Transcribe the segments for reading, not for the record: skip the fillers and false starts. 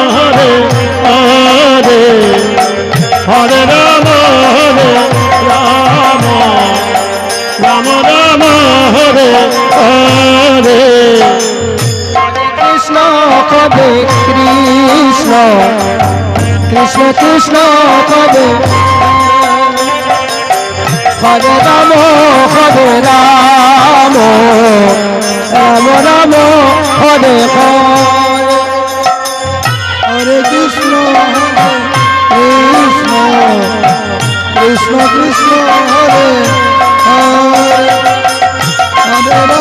হরে হরে হরে রাম রাম রাম রাম হরে হরে কৃষ্ণ কবে কৃষ্ণ কৃষ্ণ কৃষ্ণ কবে হরে রাম হরে রাম রাম রাম হরে হরে কৃষ্ণ কৃষ্ণ কৃষ্ণ কৃষ্ণ হরে হরে হরে রাম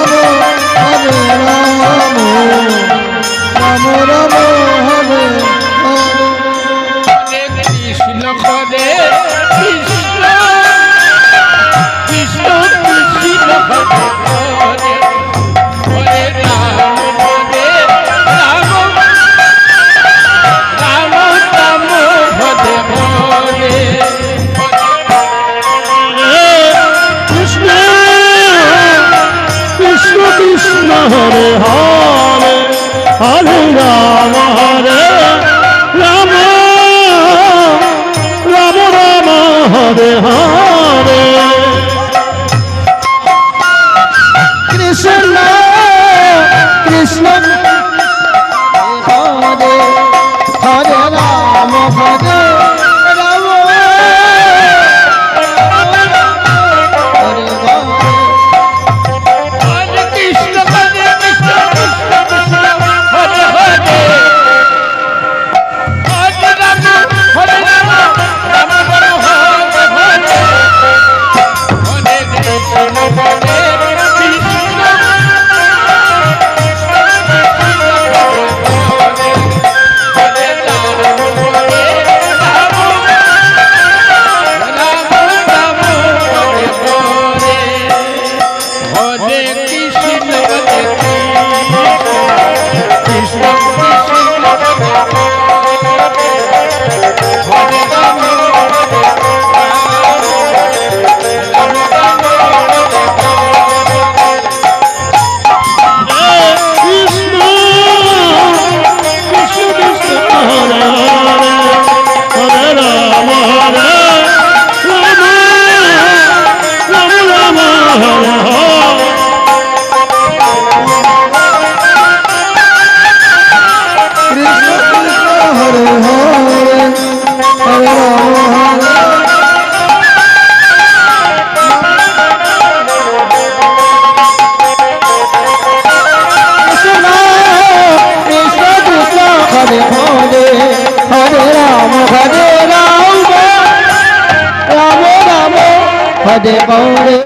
হরে রাম রাম রাম হরে হরে কৃষ্ণ হরে কৃষ্ণ কৃষ্ণ কৃষ্ণ হরে হরে হরে রাম হরে রাম রাম রাম হরে হরে কৃষ্ণ কৃষ্ণ কৃষ্ণ হরে হরে হরে রাম রাম রাম রাম হরে হরে কৃষ্ণ কৃষ্ণ হরে হরে রাম হরে রাম হরে হরে কৃষ্ণ হরে কৃষ্ণ কৃষ্ণ কৃষ্ণ হরে হরে হরে রাম হরে রাম রাম রাম হরে হরে হরে কৃষ্ণ হরে কৃষ্ণ হরে রাম হরে রাম রাম রাম হরে হরে হরে কৃষ্ণ হরে কৃষ্ণ কৃষ্ণ হরে রাম কৃষ্ণ কৃষ্ণ কৃষ্ণ হরে হরে হরে রাম রাম রাম রাম হরে হরে কৃষ্ণ কৃষ্ণ হরে হরে হরে রাম হরে কৃষ্ণ কৃষ্ণ কৃষ্ণ হরে হরে হরে রাম রাম রাম হরে হরে